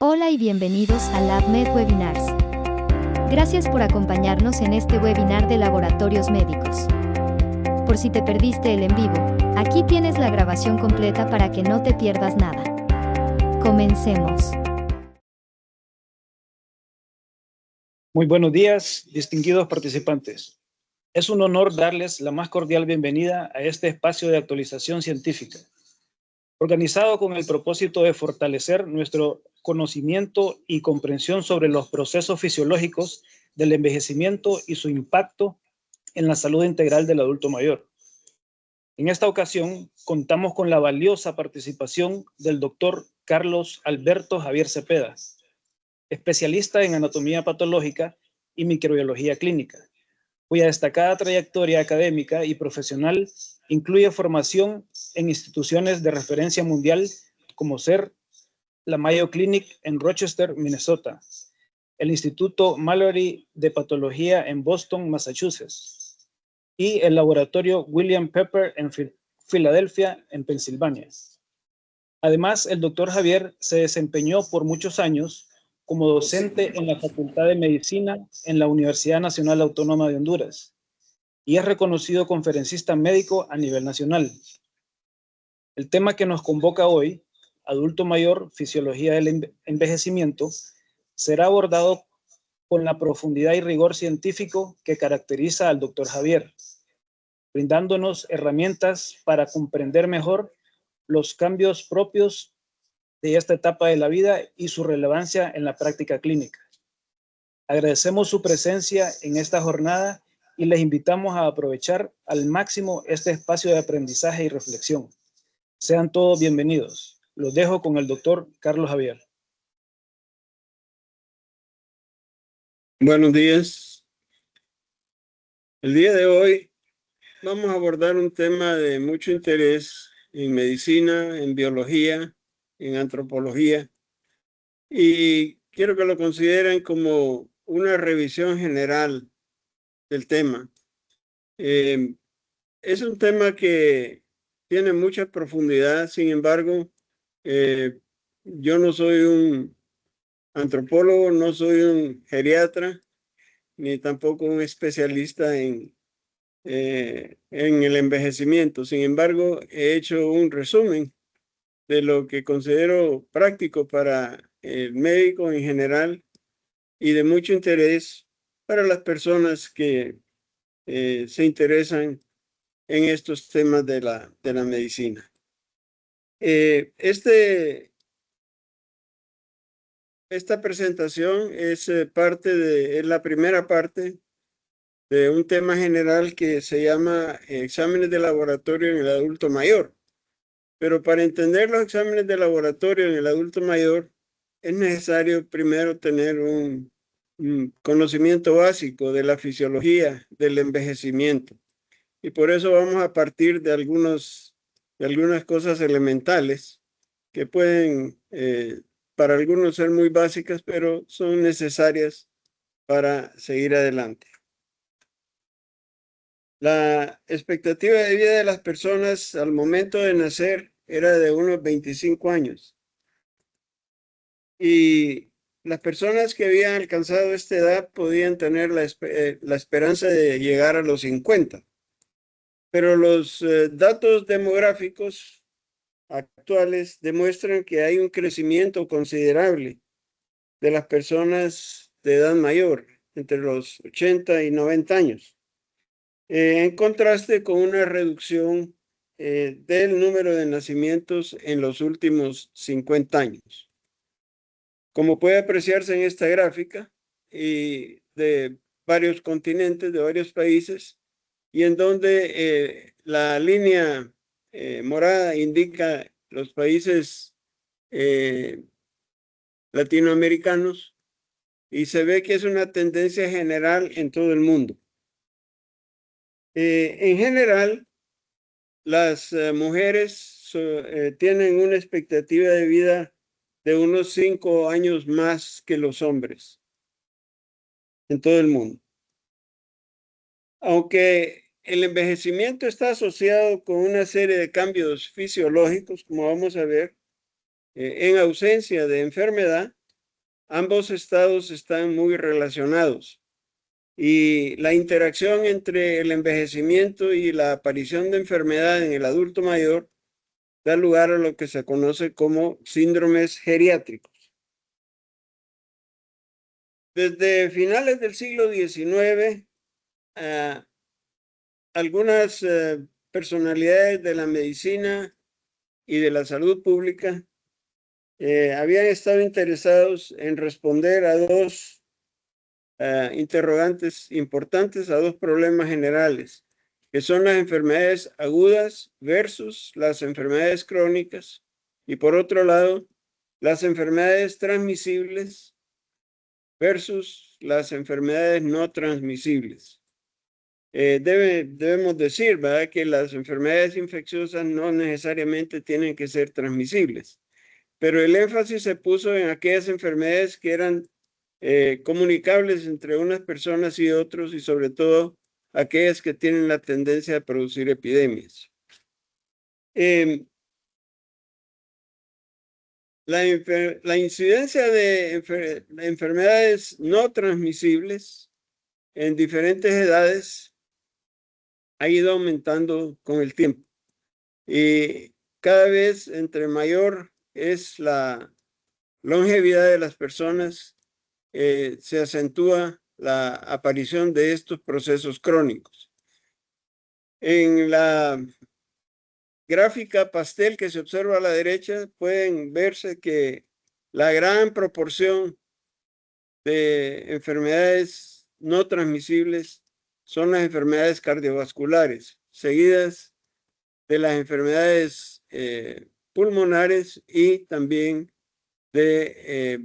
Hola y bienvenidos a LabMed Webinars. Gracias por acompañarnos en este webinar de laboratorios médicos. Por si te perdiste el en vivo, aquí tienes la grabación completa para que no te pierdas nada. Comencemos. Muy buenos días, distinguidos participantes. Es un honor darles la más cordial bienvenida a este espacio de actualización científica, organizado con el propósito de fortalecer nuestro conocimiento y comprensión sobre los procesos fisiológicos del envejecimiento y su impacto en la salud integral del adulto mayor. En esta ocasión, contamos con la valiosa participación del doctor Carlos Alberto Javier Cepeda, especialista en anatomía patológica y microbiología clínica, cuya destacada trayectoria académica y profesional incluye formación en instituciones de referencia mundial como ser la Mayo Clinic en Rochester, Minnesota, el Instituto Mallory de Patología en Boston, Massachusetts, y el Laboratorio William Pepper en Filadelfia, en Pensilvania. Además, el doctor Javier se desempeñó por muchos años como docente en la Facultad de Medicina en la Universidad Nacional Autónoma de Honduras y es reconocido conferencista médico a nivel nacional. El tema que nos convoca hoy, adulto mayor, fisiología del envejecimiento, será abordado con la profundidad y rigor científico que caracteriza al doctor Javier, brindándonos herramientas para comprender mejor los cambios propios de esta etapa de la vida y su relevancia en la práctica clínica. Agradecemos su presencia en esta jornada y les invitamos a aprovechar al máximo este espacio de aprendizaje y reflexión. Sean todos bienvenidos. Los dejo con el doctor Carlos Javier. Buenos días. El día de hoy vamos a abordar un tema de mucho interés en medicina, en biología, en antropología, y quiero que lo consideren como una revisión general del tema. Es un tema que tiene mucha profundidad, sin embargo, yo no soy un antropólogo, no soy un geriatra, ni tampoco un especialista en el envejecimiento. Sin embargo, he hecho un resumen de lo que considero práctico para el médico en general y de mucho interés para las personas que se interesan en estos temas de la medicina. Esta presentación es es la primera parte de un tema general que se llama exámenes de laboratorio en el adulto mayor. Pero para entender los exámenes de laboratorio en el adulto mayor, es necesario primero tener un conocimiento básico de la fisiología del envejecimiento. Y por eso vamos a partir de algunas cosas elementales que pueden para algunos ser muy básicas, pero son necesarias para seguir adelante. La expectativa de vida de las personas al momento de nacer era de unos 25 años. Y las personas que habían alcanzado esta edad podían tener la esperanza de llegar a los 50. Pero los datos demográficos actuales demuestran que hay un crecimiento considerable de las personas de edad mayor, entre los 80 y 90 años. En contraste con una reducción del número de nacimientos en los últimos 50 años. Como puede apreciarse en esta gráfica, y de varios continentes, de varios países, y en donde la línea morada indica los países latinoamericanos, y se ve que es una tendencia general en todo el mundo. En general, las mujeres tienen una expectativa de vida de unos 5 años más que los hombres en todo el mundo. Aunque el envejecimiento está asociado con una serie de cambios fisiológicos, como vamos a ver, en ausencia de enfermedad, ambos estados están muy relacionados y la interacción entre el envejecimiento y la aparición de enfermedad en el adulto mayor da lugar a lo que se conoce como síndromes geriátricos. Desde finales del siglo XIX, algunas personalidades de la medicina y de la salud pública habían estado interesados en responder a dos interrogantes importantes, a dos problemas generales, que son las enfermedades agudas versus las enfermedades crónicas, y por otro lado, las enfermedades transmisibles versus las enfermedades no transmisibles. Debemos decir, ¿verdad?, que las enfermedades infecciosas no necesariamente tienen que ser transmisibles, pero el énfasis se puso en aquellas enfermedades que eran comunicables entre unas personas y otros, y sobre todo aquellas que tienen la tendencia a producir epidemias. La incidencia de enfermedades no transmisibles en diferentes edades ha ido aumentando con el tiempo, y cada vez entre mayor es la longevidad de las personas, se acentúa la aparición de estos procesos crónicos. En la gráfica pastel que se observa a la derecha pueden verse que la gran proporción de enfermedades no transmisibles son las enfermedades cardiovasculares, seguidas de las enfermedades pulmonares y también de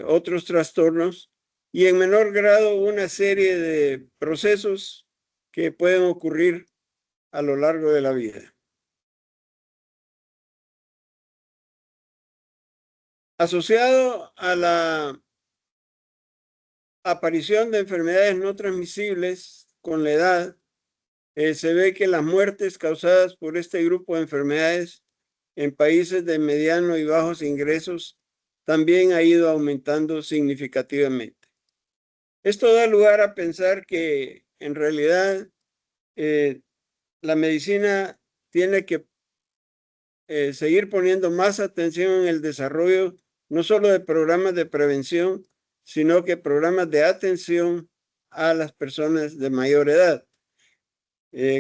otros trastornos, y en menor grado una serie de procesos que pueden ocurrir a lo largo de la vida. Asociado a la aparición de enfermedades no transmisibles con la edad, se ve que las muertes causadas por este grupo de enfermedades en países de mediano y bajos ingresos también ha ido aumentando significativamente. Esto da lugar a pensar que en realidad la medicina tiene que seguir poniendo más atención en el desarrollo no solo de programas de prevención, sino que programas de atención a las personas de mayor edad,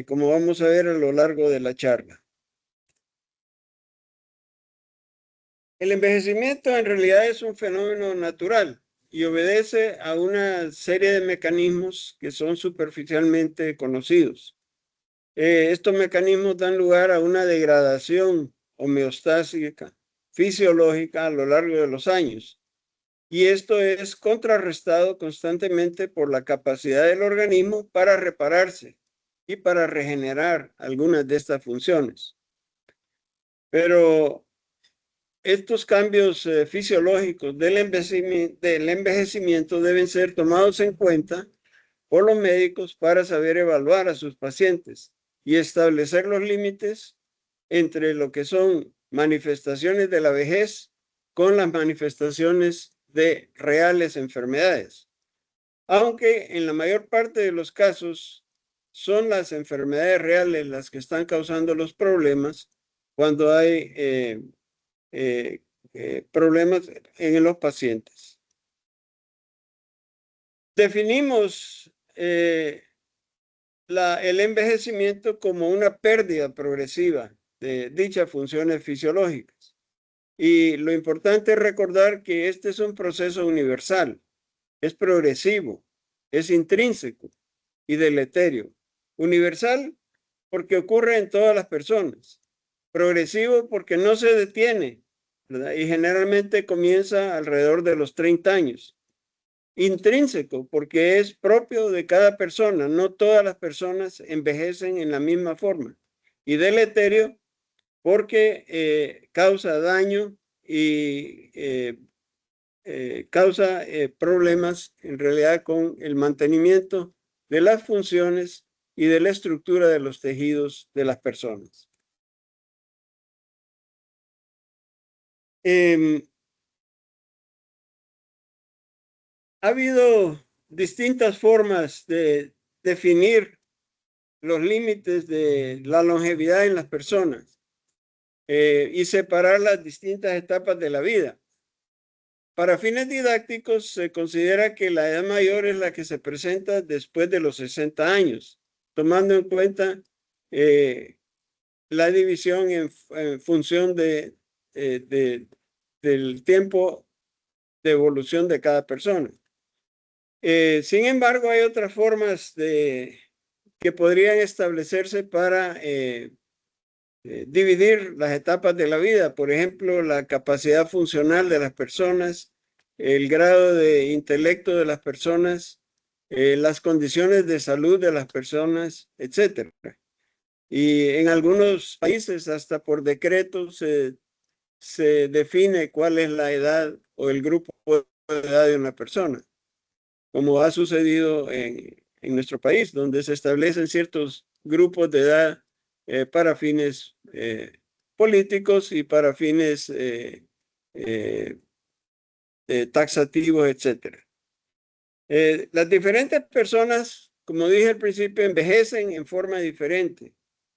como vamos a ver a lo largo de la charla. El envejecimiento en realidad es un fenómeno natural y obedece a una serie de mecanismos que son superficialmente conocidos. Estos mecanismos dan lugar a una degradación homeostásica fisiológica a lo largo de los años, y esto es contrarrestado constantemente por la capacidad del organismo para repararse y para regenerar algunas de estas funciones. Pero estos cambios fisiológicos del envejecimiento deben ser tomados en cuenta por los médicos para saber evaluar a sus pacientes y establecer los límites entre lo que son manifestaciones de la vejez con las manifestaciones de reales enfermedades. Aunque en la mayor parte de los casos son las enfermedades reales las que están causando los problemas cuando hay problemas en los pacientes. Definimos el envejecimiento como una pérdida progresiva de dichas funciones fisiológicas. Y lo importante es recordar que este es un proceso universal, es progresivo, es intrínseco y deleterio. Universal porque ocurre en todas las personas. Progresivo porque no se detiene, ¿verdad?, y generalmente comienza alrededor de los 30 años. Intrínseco porque es propio de cada persona, no todas las personas envejecen en la misma forma. Y deleterio porque causa daño y causa problemas en realidad con el mantenimiento de las funciones y de la estructura de los tejidos de las personas. Ha habido distintas formas de definir los límites de la longevidad en las personas y separar las distintas etapas de la vida. Para fines didácticos, se considera que la edad mayor es la que se presenta después de los 60 años, tomando en cuenta la división en función del tiempo de evolución de cada persona. Sin embargo, hay otras formas que podrían establecerse para dividir las etapas de la vida. Por ejemplo, la capacidad funcional de las personas, el grado de intelecto de las personas, las condiciones de salud de las personas, etc. Y en algunos países, hasta por decreto, se define cuál es la edad o el grupo de edad de una persona, como ha sucedido en nuestro país, donde se establecen ciertos grupos de edad para fines políticos y para fines taxativos, etc. Las diferentes personas, como dije al principio, envejecen en forma diferente,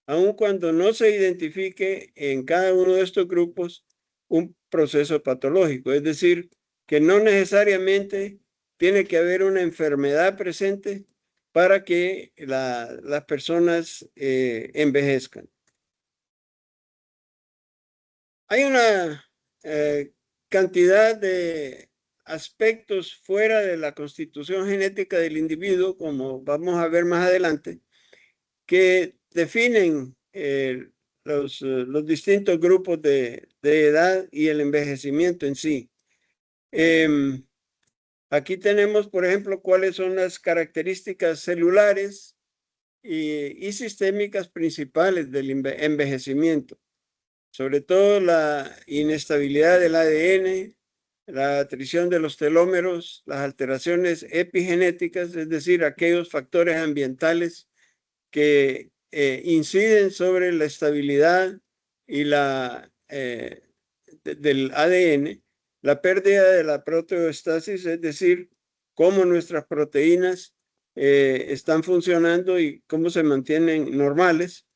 aun cuando no se identifique en cada uno de estos grupos un proceso patológico. Es decir, que no necesariamente tiene que haber una enfermedad presente para que las personas envejezcan. Hay una cantidad de aspectos fuera de la constitución genética del individuo, como vamos a ver más adelante, que definen los distintos grupos de edad y el envejecimiento en sí. Aquí tenemos, por ejemplo, cuáles son las características celulares y sistémicas principales del envejecimiento. Sobre todo la inestabilidad del ADN, la atrición de los telómeros, las alteraciones epigenéticas, es decir, aquellos factores ambientales que inciden sobre la estabilidad y del ADN, la pérdida de la proteostasis, es decir, cómo nuestras proteínas están funcionando y cómo se mantienen normales,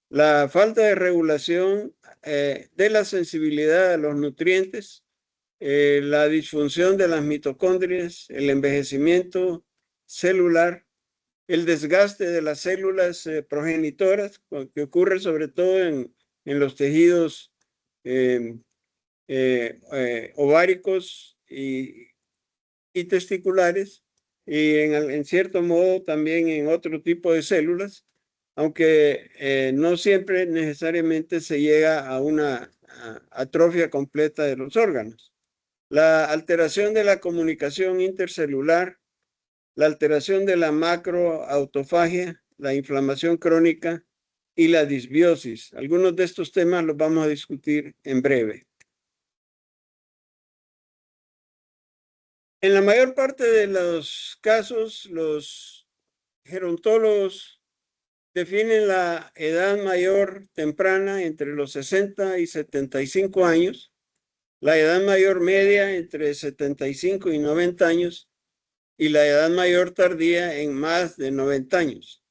la falta de regulación de la sensibilidad a los nutrientes, la disfunción de las mitocondrias, el envejecimiento celular, el desgaste de las células progenitoras, que ocurre sobre todo en los tejidos ováricos y testiculares, y en cierto modo también en otro tipo de células, aunque no siempre necesariamente se llega a una atrofia completa de los órganos. La alteración de la comunicación intercelular, la alteración de la macroautofagia, la inflamación crónica y la disbiosis. Algunos de estos temas los vamos a discutir en breve. En la mayor parte de los casos, los gerontólogos definen la edad mayor temprana entre los 60 y 75 años, la edad mayor media entre 75 y 90 años y la edad mayor tardía en más de 90 años.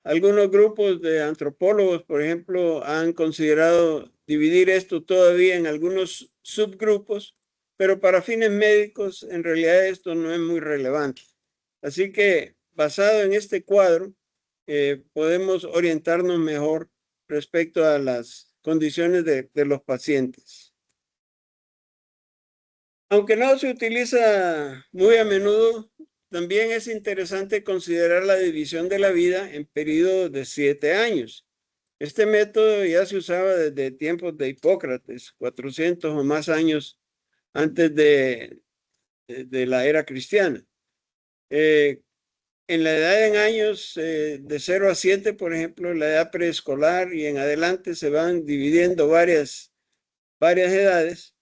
Algunos grupos de antropólogos, por ejemplo, han considerado dividir esto todavía en algunos subgrupos, pero para fines médicos en realidad esto no es muy relevante. Así que basado en este cuadro, podemos orientarnos mejor respecto a las condiciones de los pacientes. Aunque no se utiliza muy a menudo, también es interesante considerar la división de la vida en periodos de 7 años. Este método ya se usaba desde tiempos de Hipócrates, 400 o más años antes de la era cristiana. En la edad en años de 0 a 7, por ejemplo, la edad preescolar y en adelante se van dividiendo varias edades,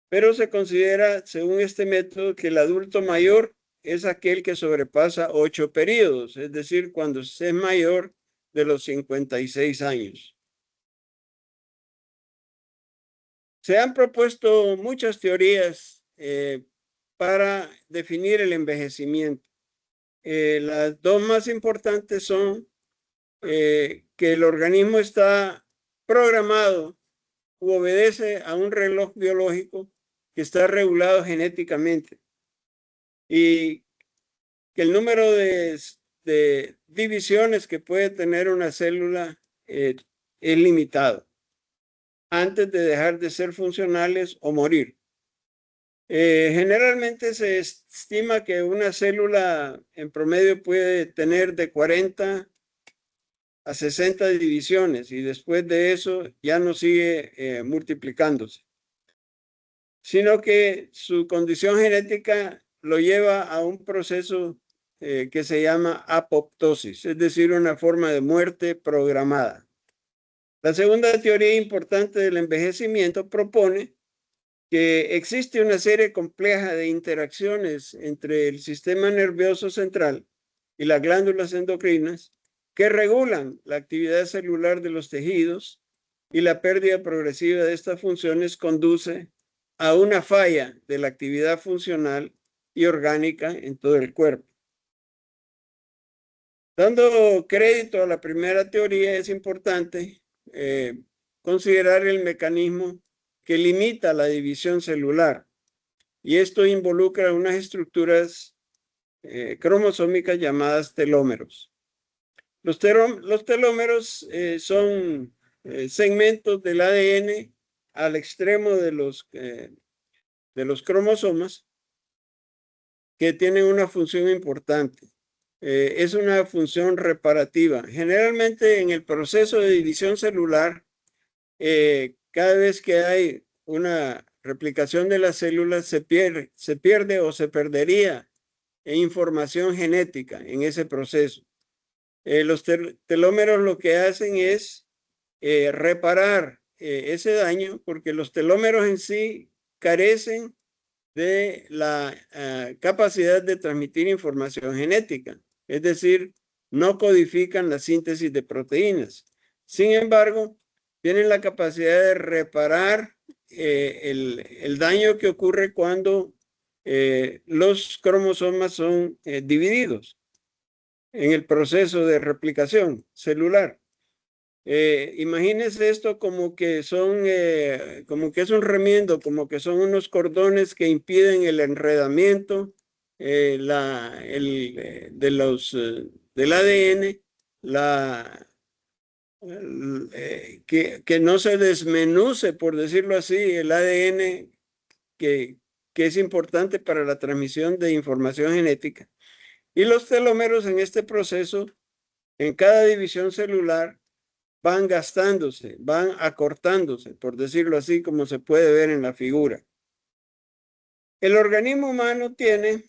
pero se considera, según este método, que el adulto mayor es aquel que sobrepasa 8 periodos, es decir, cuando se es mayor de los 56 años. Se han propuesto muchas teorías para definir el envejecimiento. Las dos más importantes son que el organismo está programado u obedece a un reloj biológico que está regulado genéticamente y que el número de divisiones que puede tener una célula es limitado antes de dejar de ser funcionales o morir. Generalmente se estima que una célula en promedio puede tener de 40 a 60 divisiones y después de eso ya no sigue multiplicándose, sino que su condición genética lo lleva a un proceso que se llama apoptosis, es decir, una forma de muerte programada. La segunda teoría importante del envejecimiento propone que existe una serie compleja de interacciones entre el sistema nervioso central y las glándulas endocrinas que regulan la actividad celular de los tejidos, y la pérdida progresiva de estas funciones conduce a una falla de la actividad funcional y orgánica en todo el cuerpo. Dando crédito a la primera teoría, es importante considerar el mecanismo que limita la división celular, y esto involucra unas estructuras cromosómicas llamadas telómeros. Los telómeros son segmentos del ADN al extremo de los cromosomas que tienen una función importante. Es una función reparativa. Generalmente en el proceso de división celular, cada vez que hay una replicación de las células, se pierde o se perdería información genética en ese proceso. Los telómeros lo que hacen es reparar ese daño, porque los telómeros en sí carecen de la capacidad de transmitir información genética, es decir, no codifican la síntesis de proteínas. Sin embargo, tienen la capacidad de reparar el daño que ocurre cuando los cromosomas son divididos en el proceso de replicación celular. Imagínense esto como que es un remiendo, como que son unos cordones que impiden el enredamiento del ADN, que no se desmenuce, por decirlo así, el ADN que es importante para la transmisión de información genética. Y los telómeros en este proceso, en cada división celular, van gastándose, van acortándose, por decirlo así, como se puede ver en la figura. El organismo humano tiene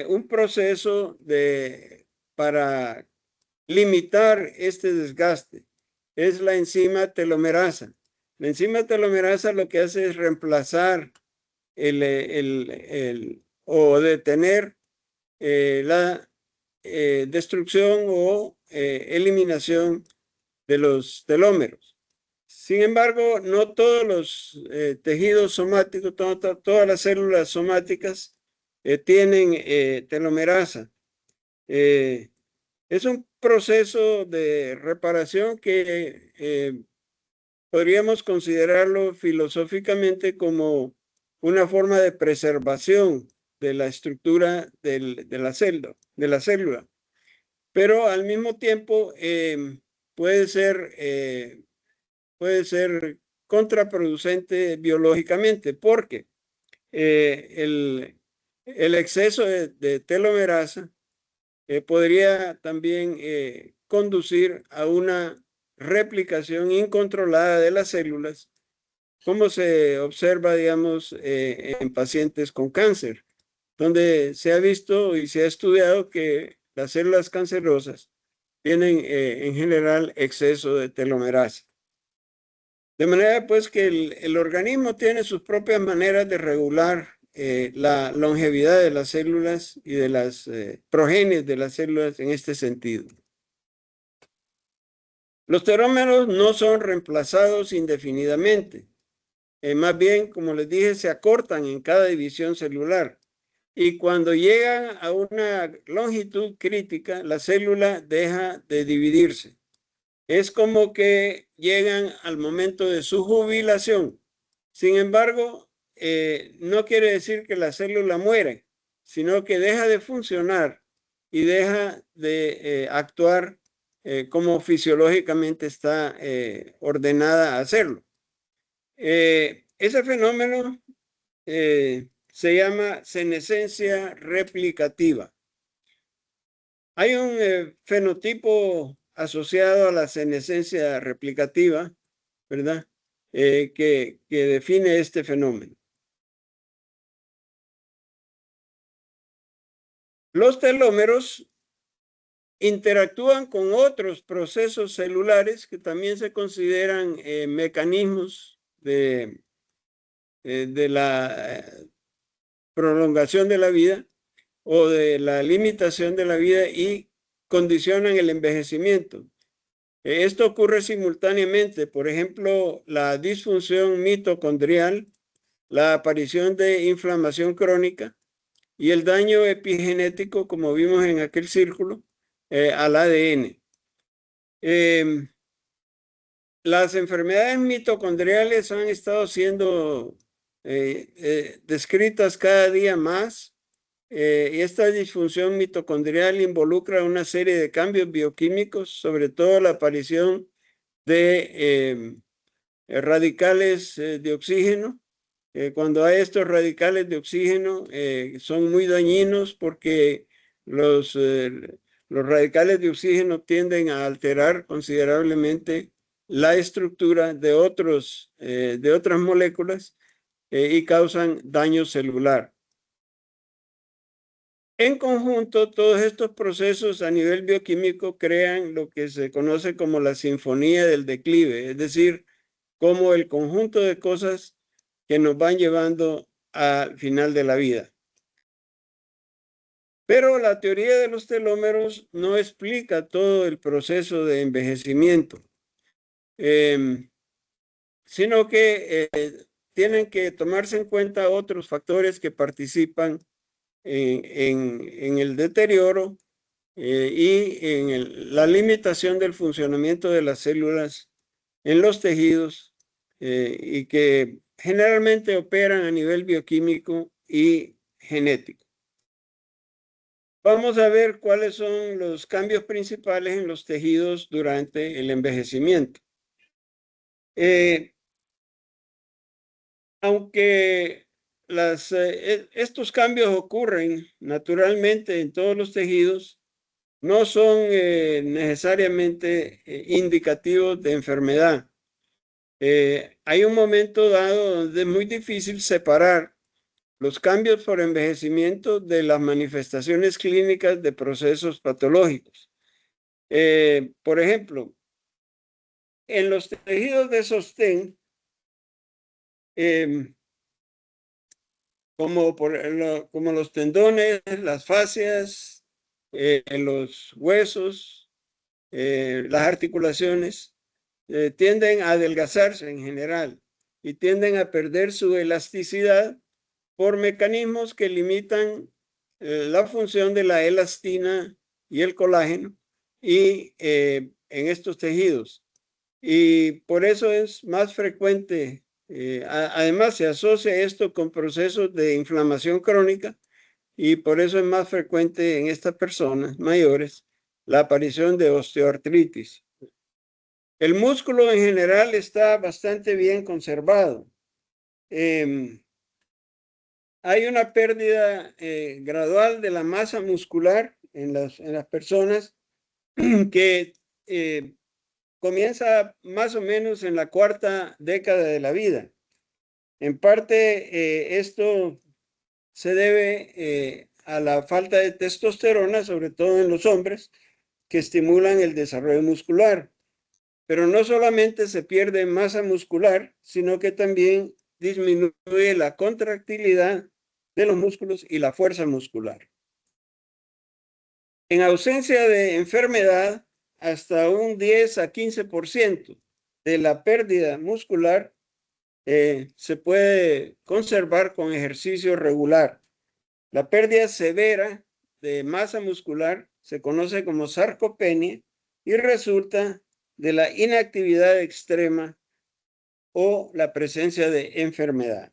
un proceso para limitar este desgaste. Es la enzima telomerasa. La enzima telomerasa lo que hace es reemplazar o detener la destrucción o eliminación de los telómeros. Sin embargo, no todos los tejidos somáticos, todas las células somáticas tienen telomerasa. Es un proceso de reparación que podríamos considerarlo filosóficamente como una forma de preservación de la estructura de la célula. Pero al mismo tiempo puede ser contraproducente biológicamente, porque el exceso de telomerasa podría también conducir a una replicación incontrolada de las células, como se observa, digamos, en pacientes con cáncer, donde se ha visto y se ha estudiado que las células cancerosas tienen en general exceso de telomerasa. De manera pues que el organismo tiene sus propias maneras de regular la longevidad de las células y de las progenies de las células en este sentido. Los telómeros no son reemplazados indefinidamente. más bien, como les dije, se acortan en cada división celular. Y cuando llegan a una longitud crítica, la célula deja de dividirse. Es como que llegan al momento de su jubilación. Sin embargo, no quiere decir que la célula muere, sino que deja de funcionar y deja de actuar como fisiológicamente está ordenada a hacerlo. Ese fenómeno se llama senescencia replicativa. Hay un fenotipo asociado a la senescencia replicativa, ¿verdad? Que define este fenómeno. Los telómeros interactúan con otros procesos celulares que también se consideran mecanismos de la prolongación de la vida o de la limitación de la vida y condicionan el envejecimiento. Esto ocurre simultáneamente, por ejemplo, la disfunción mitocondrial, la aparición de inflamación crónica y el daño epigenético, como vimos en aquel círculo, al ADN. Las enfermedades mitocondriales han estado siendo descritas cada día más. Y esta disfunción mitocondrial involucra una serie de cambios bioquímicos, sobre todo la aparición de radicales de oxígeno. Cuando hay estos radicales de oxígeno, son muy dañinos porque los radicales de oxígeno tienden a alterar considerablemente la estructura de otras moléculas y causan daño celular. En conjunto, todos estos procesos a nivel bioquímico crean lo que se conoce como la sinfonía del declive, es decir, como el conjunto de cosas que nos van llevando al final de la vida. Pero la teoría de los telómeros no explica todo el proceso de envejecimiento, sino que tienen que tomarse en cuenta otros factores que participan en el deterioro y en la limitación del funcionamiento de las células en los tejidos y que generalmente operan a nivel bioquímico y genético. Vamos a ver cuáles son los cambios principales en los tejidos durante el envejecimiento. Aunque estos cambios ocurren naturalmente en todos los tejidos, no son necesariamente indicativos de enfermedad. Hay un momento dado donde es muy difícil separar los cambios por envejecimiento de las manifestaciones clínicas de procesos patológicos. Por ejemplo, en los tejidos de sostén, como los tendones, las fascias, los huesos, las articulaciones, tienden a adelgazarse en general y tienden a perder su elasticidad por mecanismos que limitan la función de la elastina y el colágeno y en estos tejidos. Y por eso es más frecuente. Además, se asocia esto con procesos de inflamación crónica y por eso es más frecuente en estas personas mayores la aparición de osteoartritis. El músculo en general está bastante bien conservado. Hay una pérdida gradual de la masa muscular en las personas que comienza más o menos en la cuarta década de la vida. En parte, esto se debe a la falta de testosterona, sobre todo en los hombres, que estimulan el desarrollo muscular. Pero no solamente se pierde masa muscular, sino que también disminuye la contractilidad de los músculos y la fuerza muscular. En ausencia de enfermedad, hasta un 10 a 15% de la pérdida muscular se puede conservar con ejercicio regular. La pérdida severa de masa muscular se conoce como sarcopenia y resulta de la inactividad extrema o la presencia de enfermedad.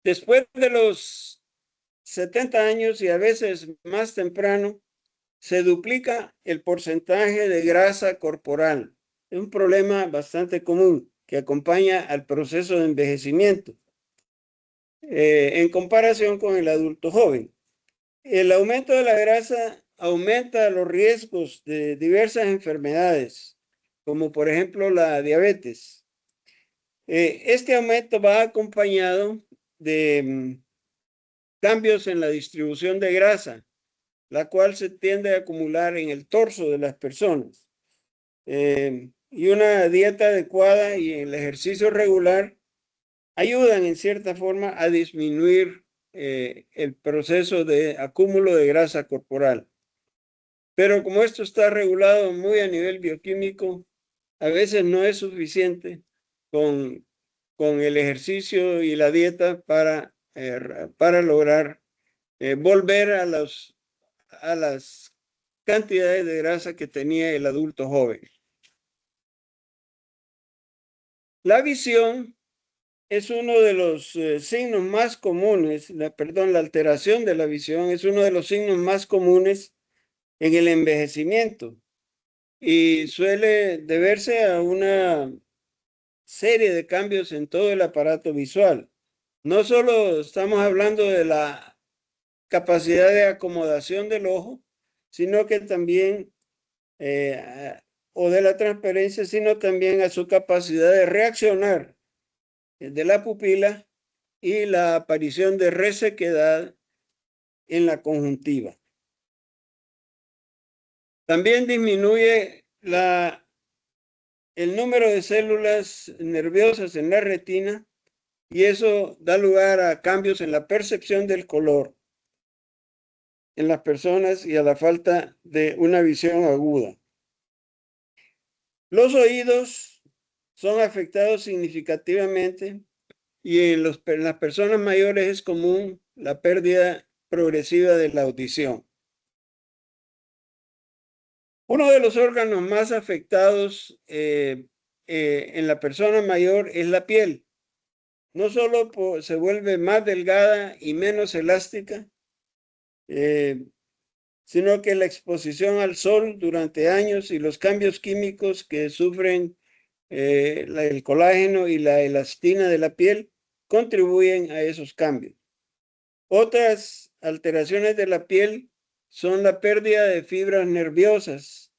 Después de los 70 años y a veces más temprano, se duplica el porcentaje de grasa corporal. Es un problema bastante común que acompaña al proceso de envejecimiento en comparación con el adulto joven. El aumento de la grasa aumenta los riesgos de diversas enfermedades, como por ejemplo la diabetes. Este aumento va acompañado de cambios en la distribución de grasa, la cual se tiende a acumular en el torso de las personas. Y una dieta adecuada y el ejercicio regular ayudan en cierta forma a disminuir el proceso de acúmulo de grasa corporal. Pero como esto está regulado muy a nivel bioquímico, a veces no es suficiente con el ejercicio y la dieta para lograr volver a las cantidades de grasa que tenía el adulto joven. La visión es uno de los signos más comunes, la alteración de la visión es uno de los signos más comunes en el envejecimiento y suele deberse a una serie de cambios en todo el aparato visual. No solo estamos hablando de la capacidad de acomodación del ojo, sino que también, o de la transparencia, sino también a su capacidad de reaccionar de la pupila y la aparición de resequedad en la conjuntiva. También disminuye el número de células nerviosas en la retina y eso da lugar a cambios en la percepción del color en las personas y a la falta de una visión aguda. Los oídos son afectados significativamente y en las personas mayores es común la pérdida progresiva de la audición. Uno de los órganos más afectados en la persona mayor es la piel. No solo se vuelve más delgada y menos elástica, sino que la exposición al sol durante años y los cambios químicos que sufren el colágeno y la elastina de la piel contribuyen a esos cambios. Otras alteraciones de la piel son la pérdida de fibras nerviosas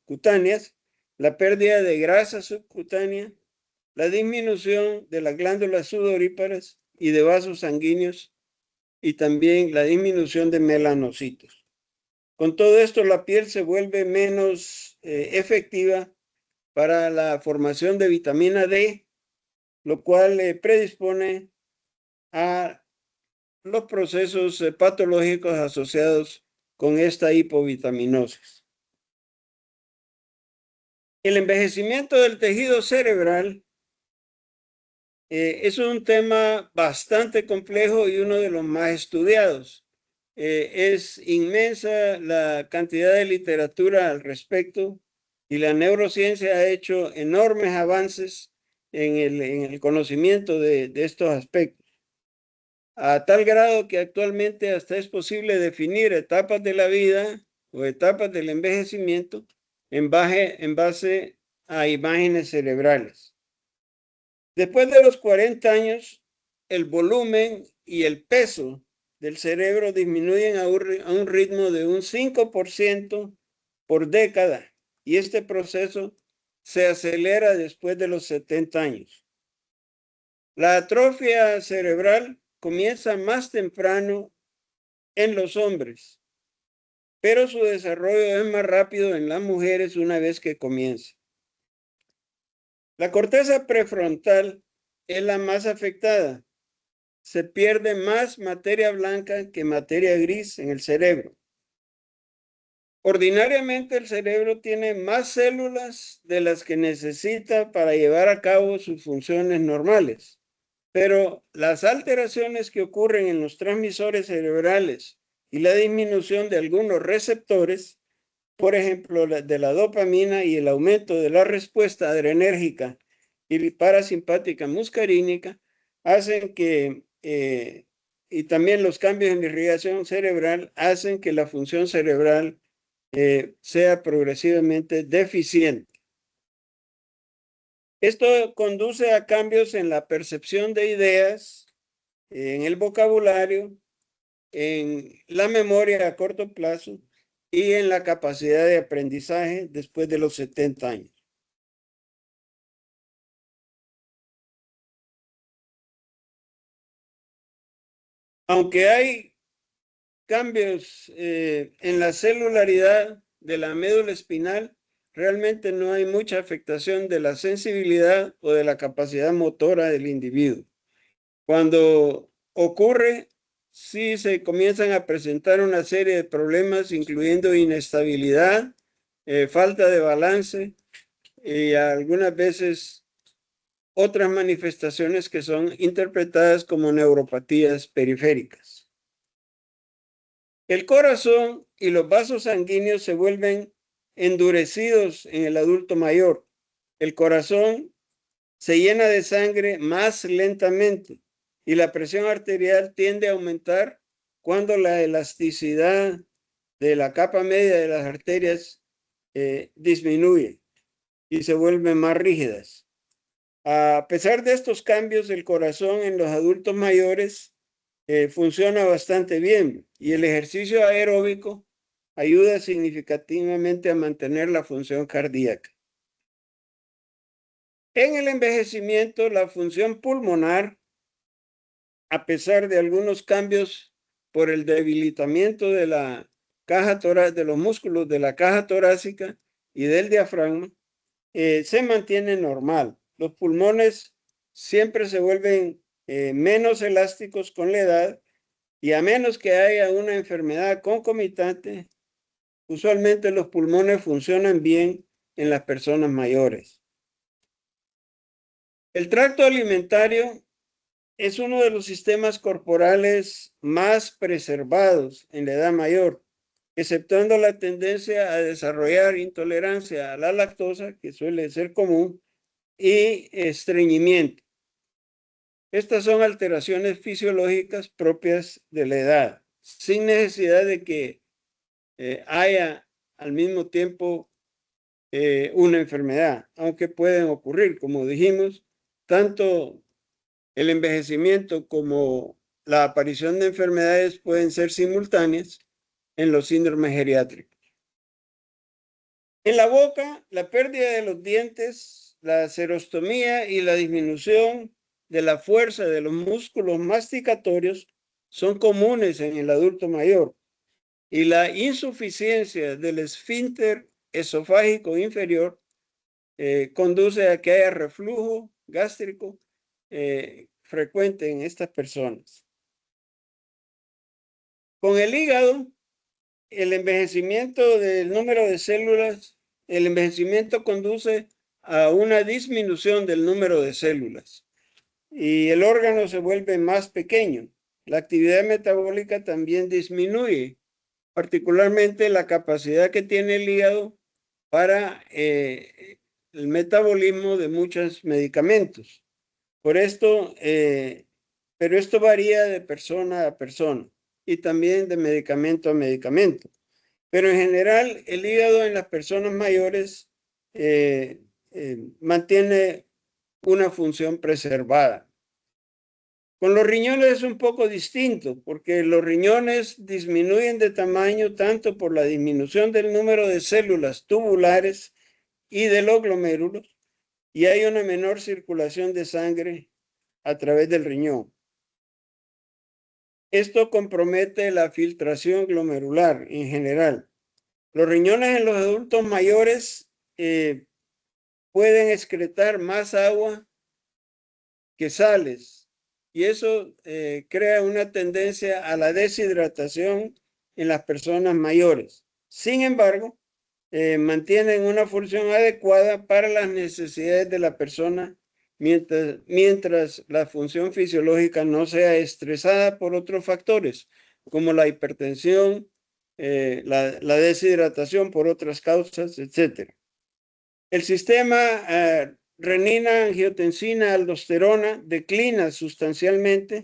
cutáneas, la pérdida de grasa subcutánea, la disminución de las glándulas sudoríparas y de vasos sanguíneos y también la disminución de melanocitos. Con todo esto, la piel se vuelve menos efectiva para la formación de vitamina D, lo cual predispone a los procesos patológicos asociados con esta hipovitaminosis. El envejecimiento del tejido cerebral es un tema bastante complejo y uno de los más estudiados. Es inmensa la cantidad de literatura al respecto y la neurociencia ha hecho enormes avances en el conocimiento de estos aspectos, a tal grado que actualmente hasta es posible definir etapas de la vida o etapas del envejecimiento en base a imágenes cerebrales. Después de los 40 años, el volumen y el peso del cerebro disminuyen a un ritmo de un 5% por década y este proceso se acelera después de los 70 años. La atrofia cerebral comienza más temprano en los hombres, pero su desarrollo es más rápido en las mujeres una vez que comienza. La corteza prefrontal es la más afectada. Se pierde más materia blanca que materia gris en el cerebro. Ordinariamente el cerebro tiene más células de las que necesita para llevar a cabo sus funciones normales, pero las alteraciones que ocurren en los transmisores cerebrales y la disminución de algunos receptores, por ejemplo, de la dopamina y el aumento de la respuesta adrenérgica y parasimpática muscarínica, hacen que, y también los cambios en la irrigación cerebral, hacen que la función cerebral sea progresivamente deficiente. Esto conduce a cambios en la percepción de ideas, en el vocabulario, en la memoria a corto plazo y en la capacidad de aprendizaje después de los 70 años. Aunque hay cambios en la celularidad de la médula espinal, realmente no hay mucha afectación de la sensibilidad o de la capacidad motora del individuo. Cuando ocurre, sí se comienzan a presentar una serie de problemas, incluyendo inestabilidad, falta de balance y algunas veces otras manifestaciones que son interpretadas como neuropatías periféricas. El corazón y los vasos sanguíneos se vuelven endurecidos en el adulto mayor. El corazón se llena de sangre más lentamente y la presión arterial tiende a aumentar cuando la elasticidad de la capa media de las arterias disminuye y se vuelven más rígidas. A pesar de estos cambios, el corazón en los adultos mayores funciona bastante bien y el ejercicio aeróbico ayuda significativamente a mantener la función cardíaca. En el envejecimiento, la función pulmonar, a pesar de algunos cambios por el debilitamiento de la caja torácica, de los músculos de la caja torácica y del diafragma, se mantiene normal. Los pulmones siempre se vuelven menos elásticos con la edad y a menos que haya una enfermedad concomitante, usualmente los pulmones funcionan bien en las personas mayores. El tracto alimentario es uno de los sistemas corporales más preservados en la edad mayor, exceptuando la tendencia a desarrollar intolerancia a la lactosa, que suele ser común, y estreñimiento. Estas son alteraciones fisiológicas propias de la edad, sin necesidad de que haya al mismo tiempo una enfermedad, aunque pueden ocurrir, como dijimos, tanto el envejecimiento como la aparición de enfermedades pueden ser simultáneas en los síndromes geriátricos. En la boca, la pérdida de los dientes, la xerostomía y la disminución de la fuerza de los músculos masticatorios son comunes en el adulto mayor y la insuficiencia del esfínter esofágico inferior conduce a que haya reflujo gástrico frecuente en estas personas. Con el hígado, el envejecimiento del número de células, el envejecimiento conduce a una disminución del número de células y el órgano se vuelve más pequeño. La actividad metabólica también disminuye, particularmente la capacidad que tiene el hígado para el metabolismo de muchos medicamentos. Por esto, pero esto varía de persona a persona y también de medicamento a medicamento. Pero en general, el hígado en las personas mayores mantiene una función preservada. Con los riñones es un poco distinto, porque los riñones disminuyen de tamaño tanto por la disminución del número de células tubulares y de los glomérulos, y hay una menor circulación de sangre a través del riñón. Esto compromete la filtración glomerular en general. Los riñones en los adultos mayores pueden excretar más agua que sales y eso crea una tendencia a la deshidratación en las personas mayores. Sin embargo, mantienen una función adecuada para las necesidades de la persona mientras la función fisiológica no sea estresada por otros factores, como la hipertensión, la deshidratación por otras causas, etc. El sistema renina, angiotensina, aldosterona declina sustancialmente,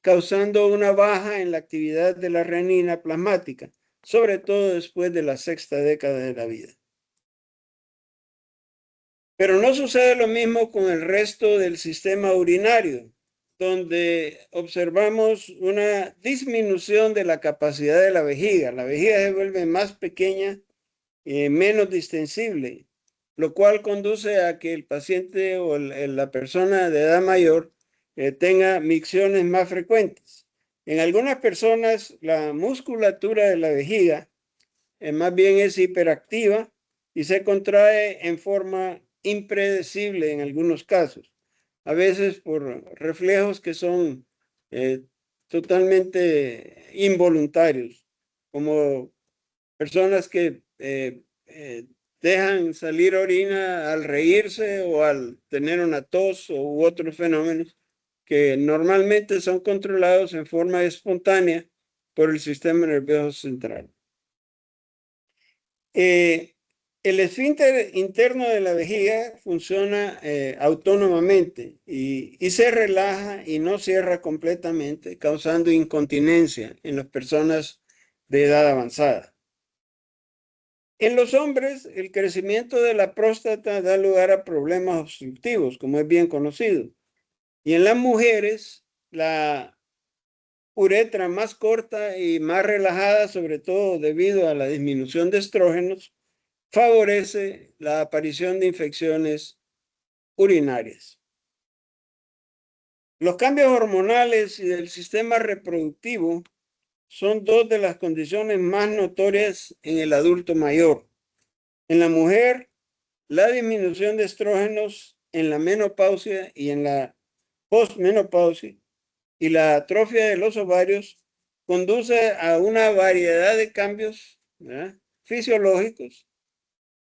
causando una baja en la actividad de la renina plasmática, sobre todo después de la sexta década de la vida. Pero no sucede lo mismo con el resto del sistema urinario, donde observamos una disminución de la capacidad de la vejiga. La vejiga se vuelve más pequeña y menos distensible, lo cual conduce a que el paciente o la persona de edad mayor tenga micciones más frecuentes. En algunas personas, la musculatura de la vejiga más bien es hiperactiva y se contrae en forma impredecible en algunos casos, a veces por reflejos que son totalmente involuntarios, como personas que dejan salir orina al reírse o al tener una tos u otros fenómenos que normalmente son controlados en forma espontánea por el sistema nervioso central. El esfínter interno de la vejiga funciona autónomamente y se relaja y no cierra completamente, causando incontinencia en las personas de edad avanzada. En los hombres, el crecimiento de la próstata da lugar a problemas obstructivos, como es bien conocido. Y en las mujeres, la uretra más corta y más relajada, sobre todo debido a la disminución de estrógenos, favorece la aparición de infecciones urinarias. Los cambios hormonales y del sistema reproductivo son dos de las condiciones más notorias en el adulto mayor. En la mujer, la disminución de estrógenos en la menopausia y en la posmenopausia y la atrofia de los ovarios conduce a una variedad de cambios, ¿verdad?, fisiológicos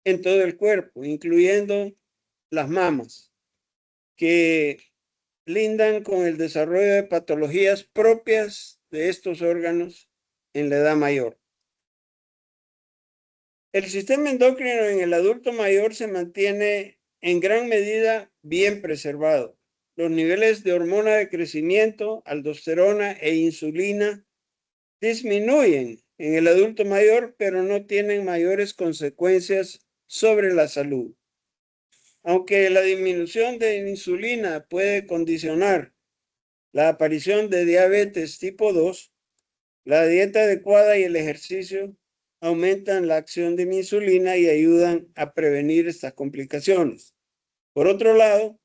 en todo el cuerpo, incluyendo las mamas, que lindan con el desarrollo de patologías propias de estos órganos en la edad mayor. El sistema endocrino en el adulto mayor se mantiene en gran medida bien preservado. Los niveles de hormona de crecimiento, aldosterona e insulina disminuyen en el adulto mayor, pero no tienen mayores consecuencias sobre la salud. Aunque la disminución de insulina puede condicionar la aparición de diabetes tipo 2, la dieta adecuada y el ejercicio aumentan la acción de mi insulina y ayudan a prevenir estas complicaciones. Por otro lado,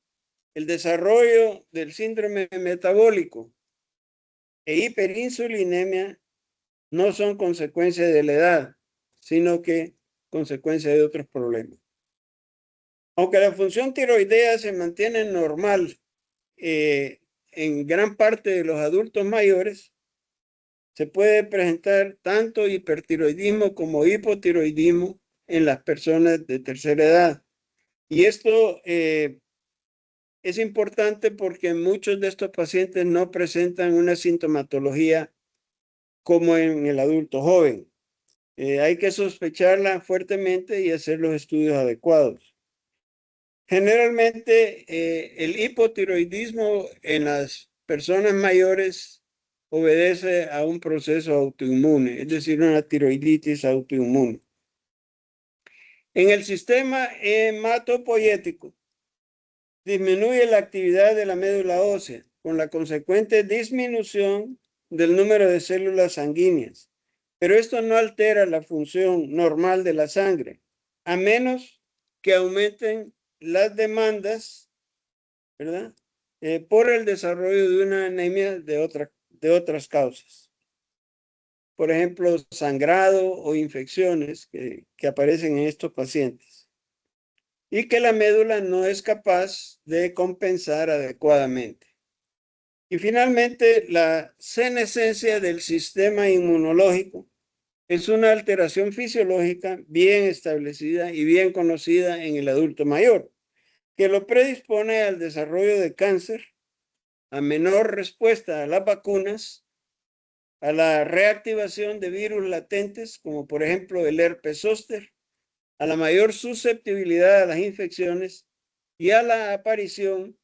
el desarrollo del síndrome metabólico e hiperinsulinemia no son consecuencia de la edad, sino que consecuencia de otros problemas. Aunque la función tiroidea se mantiene normal en gran parte de los adultos mayores, se puede presentar tanto hipertiroidismo como hipotiroidismo en las personas de tercera edad. Y esto es importante porque muchos de estos pacientes no presentan una sintomatología como en el adulto joven. Hay que sospecharla fuertemente y hacer los estudios adecuados. Generalmente, el hipotiroidismo en las personas mayores obedece a un proceso autoinmune, es decir, una tiroiditis autoinmune. En el sistema hematopoyético, disminuye la actividad de la médula ósea, con la consecuente disminución del número de células sanguíneas. Pero esto no altera la función normal de la sangre, a menos que aumenten las demandas, ¿verdad?, por el desarrollo de una anemia de otras causas. Por ejemplo, sangrado o infecciones que aparecen en estos pacientes y que la médula no es capaz de compensar adecuadamente. Y finalmente, la senescencia del sistema inmunológico es una alteración fisiológica bien establecida y bien conocida en el adulto mayor, que lo predispone al desarrollo de cáncer, a menor respuesta a las vacunas, a la reactivación de virus latentes, como por ejemplo el herpes zóster, a la mayor susceptibilidad a las infecciones y a la aparición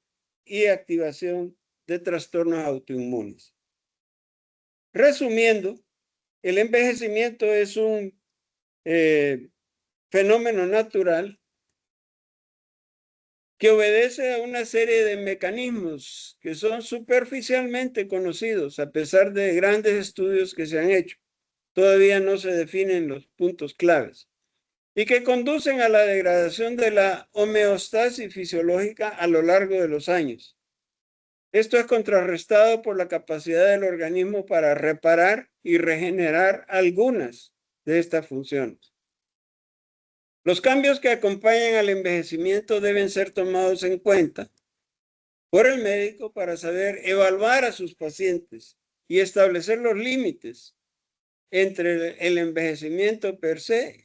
y activación de trastornos autoinmunes. Resumiendo, el envejecimiento es un fenómeno natural que obedece a una serie de mecanismos que son superficialmente conocidos, a pesar de grandes estudios que se han hecho. Todavía no se definen los puntos claves y que conducen a la degradación de la homeostasis fisiológica a lo largo de los años. Esto es contrarrestado por la capacidad del organismo para reparar y regenerar algunas de estas funciones. Los cambios que acompañan al envejecimiento deben ser tomados en cuenta por el médico para saber evaluar a sus pacientes y establecer los límites entre el envejecimiento per se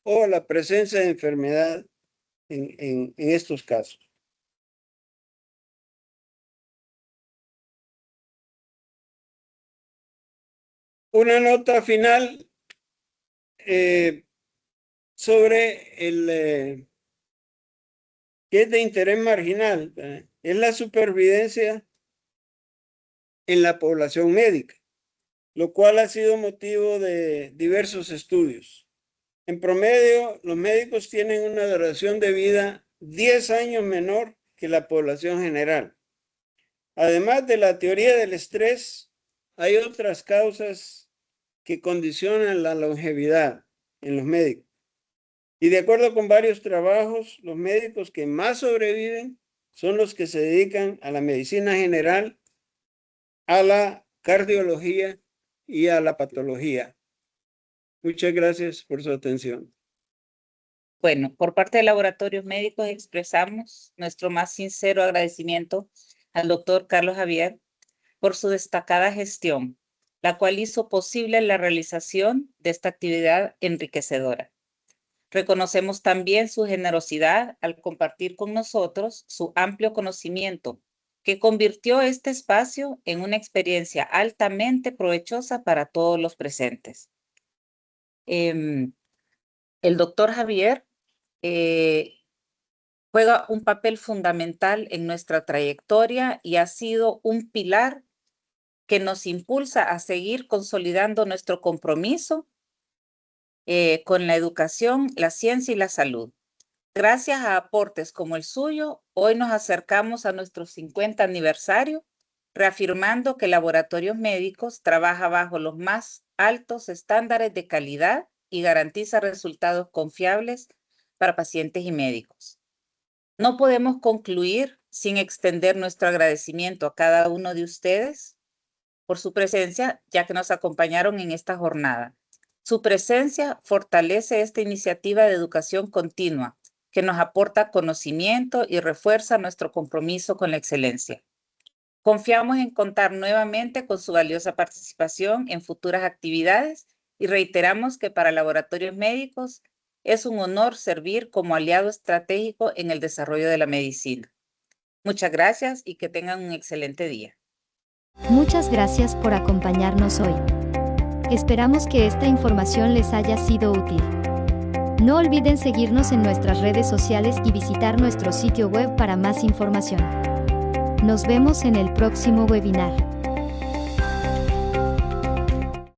o la presencia de enfermedad en estos casos. Una nota final sobre el que es de interés marginal, es la supervivencia en la población médica, lo cual ha sido motivo de diversos estudios. En promedio, los médicos tienen una duración de vida 10 años menor que la población general. Además de la teoría del estrés, hay otras causas que condicionan la longevidad en los médicos. Y de acuerdo con varios trabajos, los médicos que más sobreviven son los que se dedican a la medicina general, a la cardiología y a la patología. Muchas gracias por su atención. Bueno, por parte de Laboratorios Médicos expresamos nuestro más sincero agradecimiento al doctor Carlos Javier por su destacada gestión, la cual hizo posible la realización de esta actividad enriquecedora. Reconocemos también su generosidad al compartir con nosotros su amplio conocimiento, que convirtió este espacio en una experiencia altamente provechosa para todos los presentes. El doctor Javier juega un papel fundamental en nuestra trayectoria y ha sido un pilar que nos impulsa a seguir consolidando nuestro compromiso con la educación, la ciencia y la salud. Gracias a aportes como el suyo, hoy nos acercamos a nuestro 50 aniversario, reafirmando que Laboratorios Médicos trabaja bajo los más altos estándares de calidad y garantiza resultados confiables para pacientes y médicos. No podemos concluir sin extender nuestro agradecimiento a cada uno de ustedes por su presencia, ya que nos acompañaron en esta jornada. Su presencia fortalece esta iniciativa de educación continua, que nos aporta conocimiento y refuerza nuestro compromiso con la excelencia. Confiamos en contar nuevamente con su valiosa participación en futuras actividades y reiteramos que para Laboratorios Médicos es un honor servir como aliado estratégico en el desarrollo de la medicina. Muchas gracias y que tengan un excelente día. Muchas gracias por acompañarnos hoy. Esperamos que esta información les haya sido útil. No olviden seguirnos en nuestras redes sociales y visitar nuestro sitio web para más información. Nos vemos en el próximo webinar.